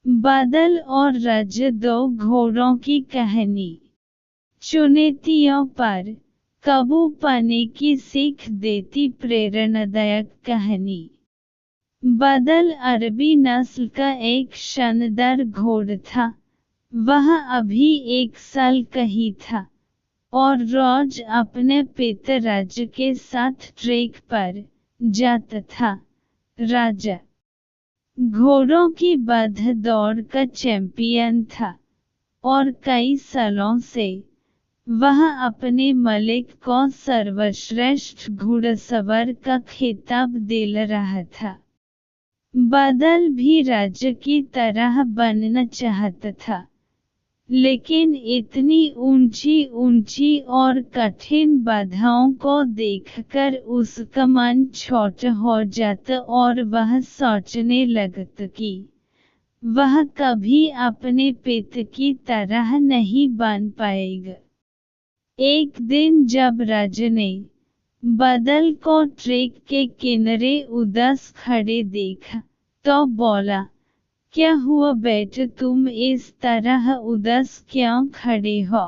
बादल और रज, दो घोड़ों की कहानी। चुनौतियों पर काबू पाने की सीख देती प्रेरणादायक कहानी। बादल अरबी नस्ल का एक शानदार घोड़ा था। वह अभी 1 साल का ही था और रोज अपने पिता राजा के साथ ट्रैक पर जाता था। राजा घोड़ों की बाधा दौड़ का चैंपियन था और कई सालों से वह अपने मालिक को सर्वश्रेष्ठ घुड़सवार का खिताब दिला रहा था। बादल भी राजा की तरह बनना चाहता था, लेकिन इतनी ऊंची ऊंची और कठिन बाधाओं को देखकर उसका मन छोटा हो जाता और वह सोचने लगता कि वह कभी अपने पिता की तरह नहीं बन पाएगा। एक दिन जब राजा ने बादल को ट्रैक के किनारे उदास खड़े देखा, तो बोला, क्या हुआ बेटा, तुम इस तरह उदास क्यों खड़े हो?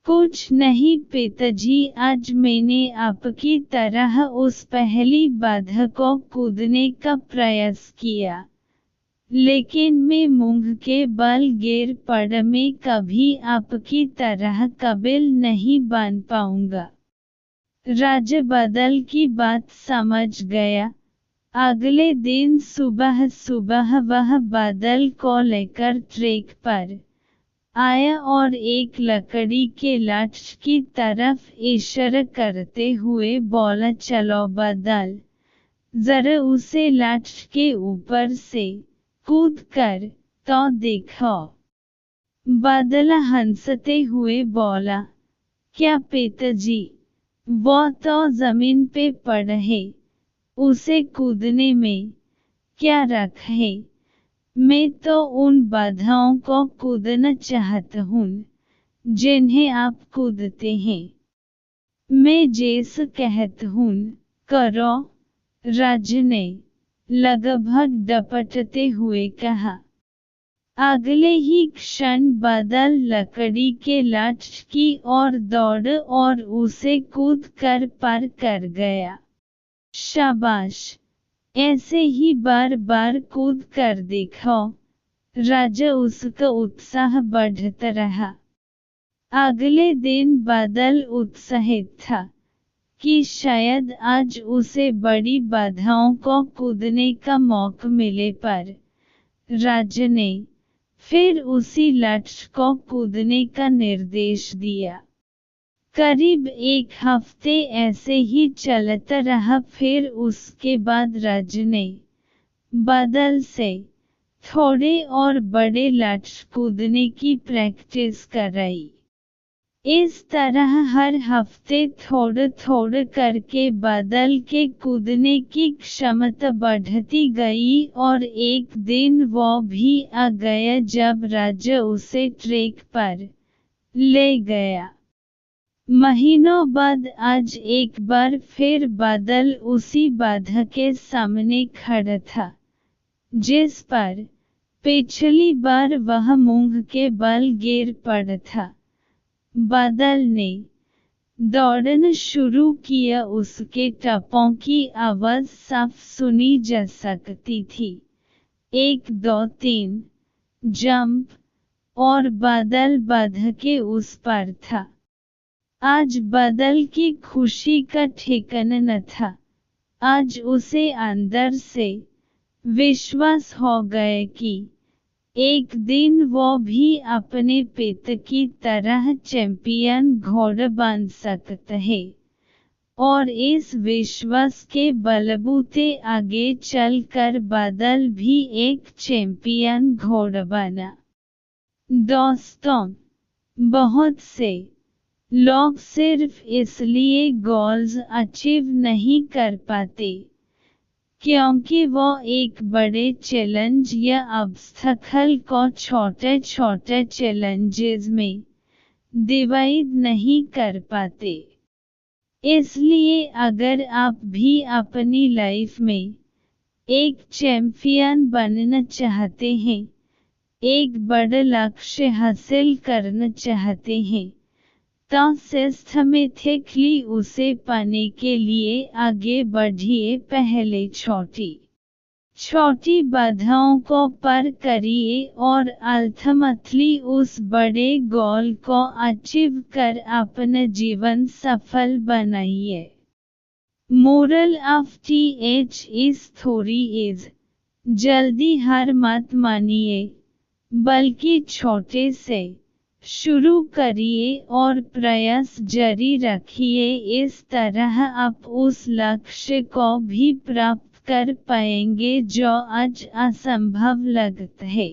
कुछ नहीं पिताजी, आज मैंने आपकी तरह उस पहली बाधा को कूदने का प्रयास किया, लेकिन मैं मुंह के बल गिर पड़ा। मैं कभी आपकी तरह काबिल नहीं बन पाऊंगा। राजा बादल की बात समझ गया। अगले दिन सुबह सुबह वह बादल को लेकर ट्रैक पर आया और एक लकड़ी के लाठ की तरफ इशारा करते हुए बोला, चलो बादल, जरा उसे लाठ के ऊपर से कूद कर तो देखो। बादल हंसते हुए बोला, क्या पिताजी, वो तो जमीन पे पड़ा है, उसे कूदने में क्या रखा है? मैं तो उन बाधाओं को कूदना चाहता हूँ जिन्हें आप कूदते हैं। मैं जैसा कहता हूँ करो, राजा ने लगभग डपटते हुए कहा। अगले ही क्षण बादल लकड़ी के लाठ की ओर दौड़ा और उसे कूद कर पार कर गया। शाबाश, ऐसे ही बार बार कूद कर देखो। राजा उसका उत्साह बढ़ता रहा। अगले दिन बादल उत्साहित था कि शायद आज उसे बड़ी बाधाओं को कूदने का मौका मिले, पर राजा ने फिर उसी लक्ष्य को कूदने का निर्देश दिया। करीब 1 हफ्ते ऐसे ही चलता रहा। फिर उसके बाद राजा ने बादल से थोड़े और बड़े लक्ष्य कूदने की प्रैक्टिस कराई। इस तरह हर हफ्ते थोड़ा थोड़ा करके बादल के कूदने की क्षमता बढ़ती गई और एक दिन वो भी आ गया जब राजा उसे ट्रैक पर ले गया। महीनों बाद आज एक बार फिर बादल उसी बाधा के सामने खड़ा था, जिस पर पिछली बार वह मुंह के बल गिर पड़ा था। बादल ने दौड़ना शुरू किया। उसके टप्पों की आवाज साफ सुनी जा सकती थी। 1 2 3 जंप, और बादल बाधा के उस पार था। आज बादल की खुशी का ठिकाना न था। आज उसे अंदर से विश्वास हो गया कि एक दिन वो भी अपने पिता की तरह चैंपियन घोड़ा बन सकता है, और इस विश्वास के बलबूते आगे चलकर बादल भी एक चैंपियन घोड़ा बना। दोस्तों, बहुत से लोग सिर्फ इसलिए गोल्स अचीव नहीं कर पाते क्योंकि वो एक बड़े चैलेंज या ऑब्स्टेकल को छोटे छोटे चैलेंजेस में डिवाइड नहीं कर पाते। इसलिए अगर आप भी अपनी लाइफ में एक चैंपियन बनना चाहते हैं, एक बड़ा लक्ष्य हासिल करना चाहते हैं तो सिस्टमेटिकली उसे पाने के लिए आगे बढ़िए। पहले छोटी छोटी बाधाओं को पार करिए और अल्टीमेटली उस बड़े गोल को अचीव कर अपना जीवन सफल बनाइए। मोरल ऑफ इस स्टोरी इज, जल्दी हार मत मानिए, बल्कि छोटे से शुरू करिए और प्रयास जारी रखिए। इस तरह आप उस लक्ष्य को भी प्राप्त कर पाएंगे जो आज असंभव लगता है।